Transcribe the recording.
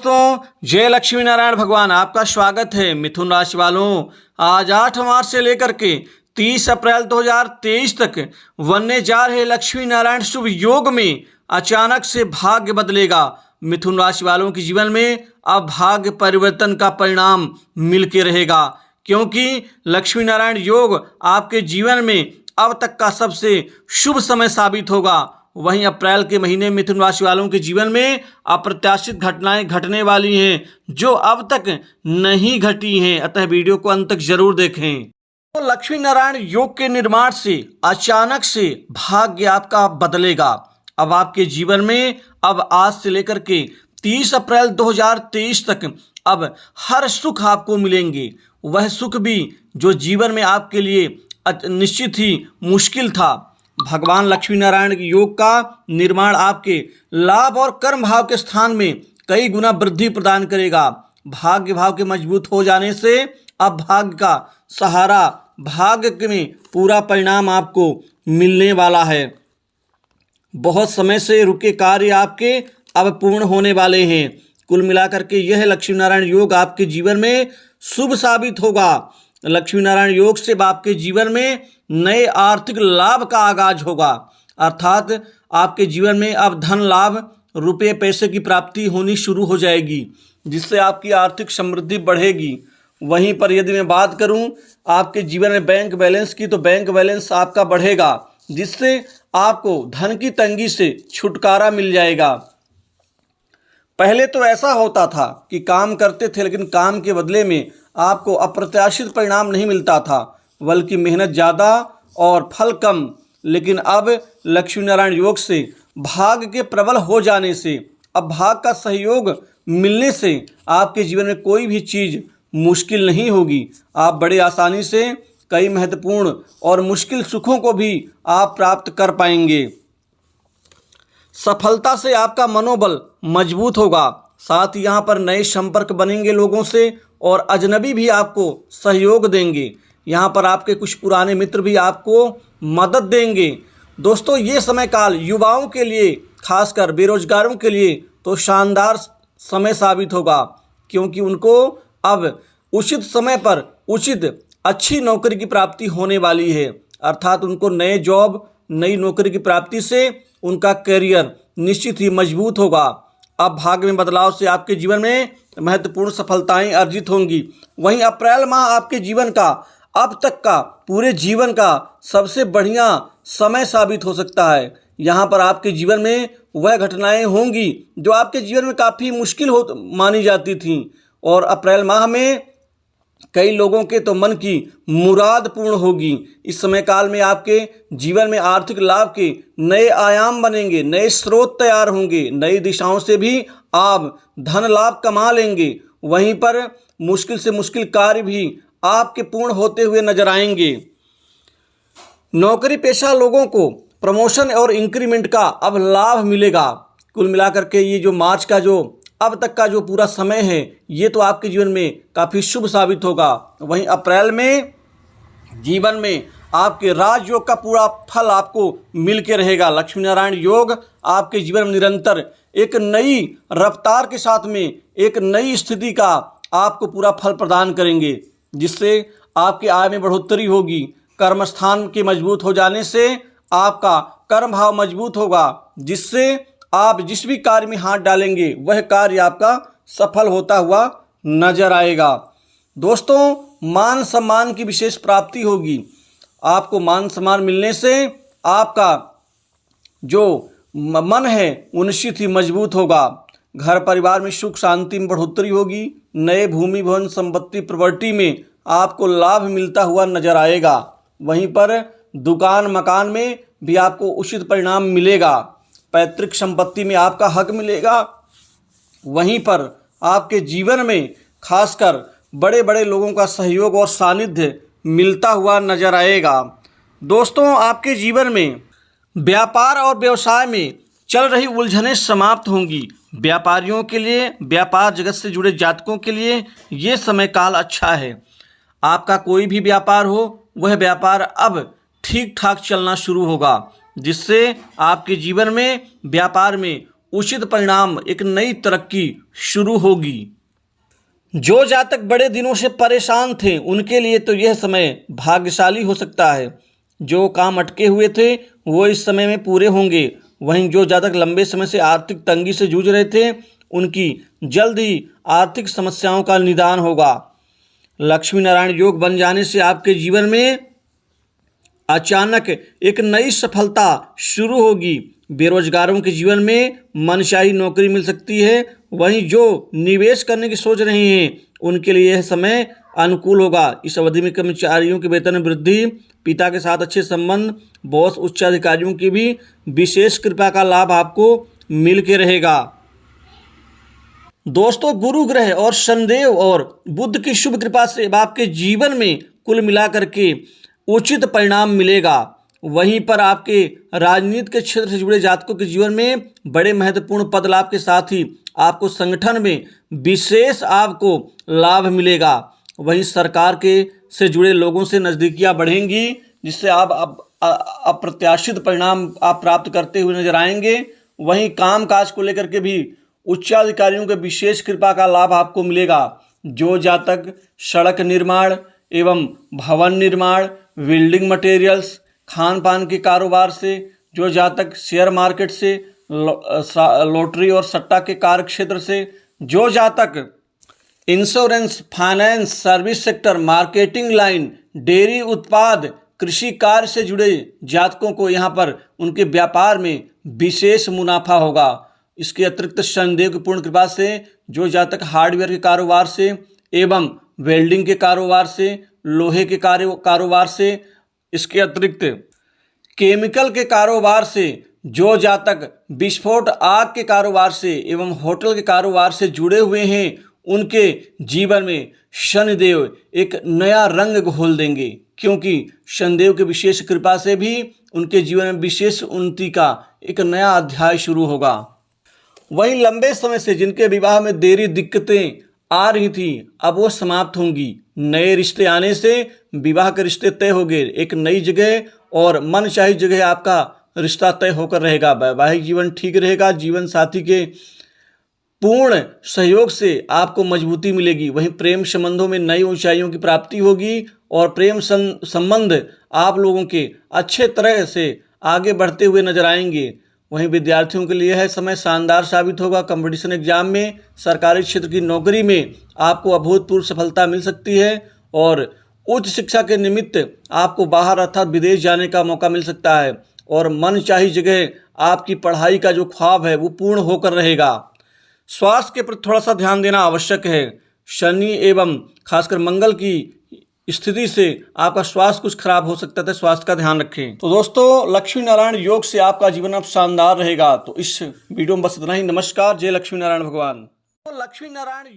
दोस्तों, जय लक्ष्मी नारायण भगवान। आपका स्वागत है। मिथुन राशि वालों, आज 8 मार्च से लेकर के 30 अप्रैल 2023 तक बनने जा रहे लक्ष्मी नारायण शुभ योग में अचानक से भाग्य बदलेगा। मिथुन राशि वालों के जीवन में अब भाग्य परिवर्तन का परिणाम मिलके रहेगा, क्योंकि लक्ष्मी नारायण योग आपके जीवन में अब तक का सबसे शुभ समय साबित होगा। वहीं अप्रैल के महीने मिथुन राशि वालों के जीवन में अप्रत्याशित घटनाएं घटने वाली हैं, जो अब तक नहीं घटी हैं। अतः वीडियो को अंत तक जरूर देखें। तो लक्ष्मी नारायण योग के निर्माण से अचानक से भाग्य आपका बदलेगा। अब आपके जीवन में अब आज से लेकर के 30 अप्रैल 2023 तक अब हर सुख आपको मिलेंगे। वह सुख भी जो जीवन में आपके लिए निश्चित ही मुश्किल था। भगवान लक्ष्मी नारायण योग का निर्माण आपके लाभ और कर्म भाव के स्थान में कई गुना वृद्धि प्रदान करेगा। भाग्य भाव के मजबूत हो जाने से अब भाग्य का सहारा, भाग्य में पूरा परिणाम आपको मिलने वाला है। बहुत समय से रुके कार्य आपके अब पूर्ण होने वाले हैं। कुल मिलाकर के यह लक्ष्मी नारायण योग आपके जीवन में शुभ साबित होगा। लक्ष्मी नारायण योग से आपके जीवन में नए आर्थिक लाभ का आगाज होगा, अर्थात आपके जीवन में अब धन लाभ, रुपये पैसे की प्राप्ति होनी शुरू हो जाएगी, जिससे आपकी आर्थिक समृद्धि बढ़ेगी। वहीं पर यदि मैं बात करूं आपके जीवन में बैंक बैलेंस की, तो बैंक बैलेंस आपका बढ़ेगा, जिससे आपको धन की तंगी से छुटकारा मिल जाएगा। पहले तो ऐसा होता था कि काम करते थे, लेकिन काम के बदले में आपको अप्रत्याशित परिणाम नहीं मिलता था, बल्कि मेहनत ज़्यादा और फल कम। लेकिन अब लक्ष्मी नारायण योग से भाग्य के प्रबल हो जाने से, अब भाग्य का सहयोग मिलने से आपके जीवन में कोई भी चीज़ मुश्किल नहीं होगी। आप बड़े आसानी से कई महत्वपूर्ण और मुश्किल सुखों को भी आप प्राप्त कर पाएंगे। सफलता से आपका मनोबल मजबूत होगा। साथ ही यहाँ पर नए संपर्क बनेंगे लोगों से, और अजनबी भी आपको सहयोग देंगे। यहाँ पर आपके कुछ पुराने मित्र भी आपको मदद देंगे। दोस्तों, ये समय काल युवाओं के लिए, खासकर बेरोजगारों के लिए तो शानदार समय साबित होगा, क्योंकि उनको अब उचित समय पर उचित अच्छी नौकरी की प्राप्ति होने वाली है। अर्थात उनको नए जॉब, नई नौकरी की प्राप्ति से उनका करियर निश्चित ही मजबूत होगा। अब भाग्य में बदलाव से आपके जीवन में महत्वपूर्ण सफलताएं अर्जित होंगी। वहीं अप्रैल माह आपके जीवन का अब तक का पूरे जीवन का सबसे बढ़िया समय साबित हो सकता है। यहाँ पर आपके जीवन में वह घटनाएं होंगी जो आपके जीवन में काफ़ी मुश्किल मानी जाती थीं, और अप्रैल माह में कई लोगों के तो मन की मुराद पूर्ण होगी। इस समय काल में आपके जीवन में आर्थिक लाभ के नए आयाम बनेंगे, नए स्रोत तैयार होंगे, नई दिशाओं से भी आप धन लाभ कमा लेंगे। वहीं पर मुश्किल से मुश्किल कार्य भी आपके पूर्ण होते हुए नजर आएंगे। नौकरी पेशा लोगों को प्रमोशन और इंक्रीमेंट का अब लाभ मिलेगा। कुल मिलाकर के ये जो मार्च का जो अब तक का जो पूरा समय है, ये तो आपके जीवन में काफ़ी शुभ साबित होगा। वहीं अप्रैल में जीवन में आपके राजयोग का पूरा फल आपको मिल के रहेगा। लक्ष्मी नारायण योग आपके जीवन में निरंतर एक नई रफ्तार के साथ में एक नई स्थिति का आपको पूरा फल प्रदान करेंगे, जिससे आपकी आय में बढ़ोतरी होगी। कर्मस्थान के मजबूत हो जाने से आपका कर्म भाव मजबूत होगा, जिससे आप जिस भी कार्य में हाथ डालेंगे वह कार्य आपका सफल होता हुआ नजर आएगा। दोस्तों, मान सम्मान की विशेष प्राप्ति होगी। आपको मान सम्मान मिलने से आपका जो मन है वो निश्चित ही मजबूत होगा। घर परिवार में सुख शांति में बढ़ोतरी होगी। नए भूमि भवन संपत्ति प्रॉपर्टी में आपको लाभ मिलता हुआ नजर आएगा। वहीं पर दुकान मकान में भी आपको उचित परिणाम मिलेगा। पैतृक संपत्ति में आपका हक मिलेगा। वहीं पर आपके जीवन में खासकर बड़े बड़े लोगों का सहयोग और सानिध्य मिलता हुआ नजर आएगा। दोस्तों, आपके जीवन में व्यापार और व्यवसाय में चल रही उलझनें समाप्त होंगी। व्यापारियों के लिए, व्यापार जगत से जुड़े जातकों के लिए ये समय काल अच्छा है। आपका कोई भी व्यापार हो, वह व्यापार अब ठीक ठाक चलना शुरू होगा, जिससे आपके जीवन में व्यापार में उचित परिणाम, एक नई तरक्की शुरू होगी। जो जातक बड़े दिनों से परेशान थे उनके लिए तो यह समय भाग्यशाली हो सकता है। जो काम अटके हुए थे वो इस समय में पूरे होंगे। वहीं जो जातक लंबे समय से आर्थिक तंगी से जूझ रहे थे उनकी जल्द ही आर्थिक समस्याओं का निदान होगा। लक्ष्मी नारायण योग बन जाने से आपके जीवन में अचानक एक नई सफलता शुरू होगी। बेरोजगारों के जीवन में मनचाही नौकरी मिल सकती है। वहीं जो निवेश करने की सोच रहे हैं उनके लिए यह समय अनुकूल होगा। इस अवधि में कर्मचारियों के वेतन में वृद्धि, पिता के साथ अच्छे संबंध, बॉस, उच्च अधिकारियों की भी विशेष कृपा का लाभ आपको मिल के रहेगा। दोस्तों, गुरु ग्रह और शनिदेव और बुध की शुभ कृपा से आपके जीवन में कुल मिलाकर के उचित परिणाम मिलेगा। वहीं पर आपके राजनीति के क्षेत्र से जुड़े जातकों के जीवन में बड़े महत्वपूर्ण पद लाभ के साथ ही आपको संगठन में विशेष आपको लाभ मिलेगा। वहीं सरकार के से जुड़े लोगों से नज़दीकियां बढ़ेंगी, जिससे आप अप्रत्याशित परिणाम आप प्राप्त करते हुए नजर आएंगे। वहीं काम काज को लेकर के भी उच्चाधिकारियों के विशेष कृपा का लाभ आपको मिलेगा। जो जातक सड़क निर्माण एवं भवन निर्माण, बिल्डिंग मटेरियल्स, खान पान के कारोबार से, जो जातक शेयर मार्केट से, लॉटरी और सट्टा के कार्य क्षेत्र से, जो जातक insurance, finance, service sector, marketing line, dairy उत्पाद, कृषि कार्य से जुड़े जातकों को यहाँ पर उनके व्यापार में विशेष मुनाफा होगा। इसके अतिरिक्त शनिदेव की पूर्ण कृपा से जो जातक हार्डवेयर के कारोबार से एवं वेल्डिंग के कारोबार से, लोहे के कारोबार से, इसके अतिरिक्त केमिकल के कारोबार से, जो जातक विस्फोट आग के कारोबार से एवं होटल के कारोबार से जुड़े हुए हैं उनके जीवन में शनिदेव एक नया रंग घोल देंगे, क्योंकि शनिदेव के विशेष कृपा से भी उनके जीवन में विशेष उन्नति का एक नया अध्याय शुरू होगा। वहीं लंबे समय से जिनके विवाह में देरी, दिक्कतें आ रही थी, अब वो समाप्त होंगी। नए रिश्ते आने से विवाह के रिश्ते तय हो गए। एक नई जगह और मनचाही जगह आपका रिश्ता तय होकर रहेगा। वैवाहिक जीवन ठीक रहेगा। जीवन साथी के पूर्ण सहयोग से आपको मजबूती मिलेगी। वहीं प्रेम संबंधों में नई ऊंचाइयों की प्राप्ति होगी और प्रेम संबंध आप लोगों के अच्छे तरह से आगे बढ़ते हुए नजर आएंगे। वहीं विद्यार्थियों के लिए यह समय शानदार साबित होगा। कंपटीशन एग्जाम में, सरकारी क्षेत्र की नौकरी में आपको अभूतपूर्व सफलता मिल सकती है और उच्च शिक्षा के निमित्त आपको बाहर अर्थात विदेश जाने का मौका मिल सकता है और मनचाही जगह आपकी पढ़ाई का जो ख्वाब है वो पूर्ण होकर रहेगा। स्वास्थ्य के प्रति थोड़ा सा ध्यान देना आवश्यक है। शनि एवं खासकर मंगल की स्थिति से आपका स्वास्थ्य कुछ खराब हो सकता है, स्वास्थ्य का ध्यान रखें। तो दोस्तों, लक्ष्मी नारायण योग से आपका जीवन अब शानदार रहेगा। तो इस वीडियो में बस इतना ही। नमस्कार। जय लक्ष्मी नारायण भगवान। तो लक्ष्मी नारायण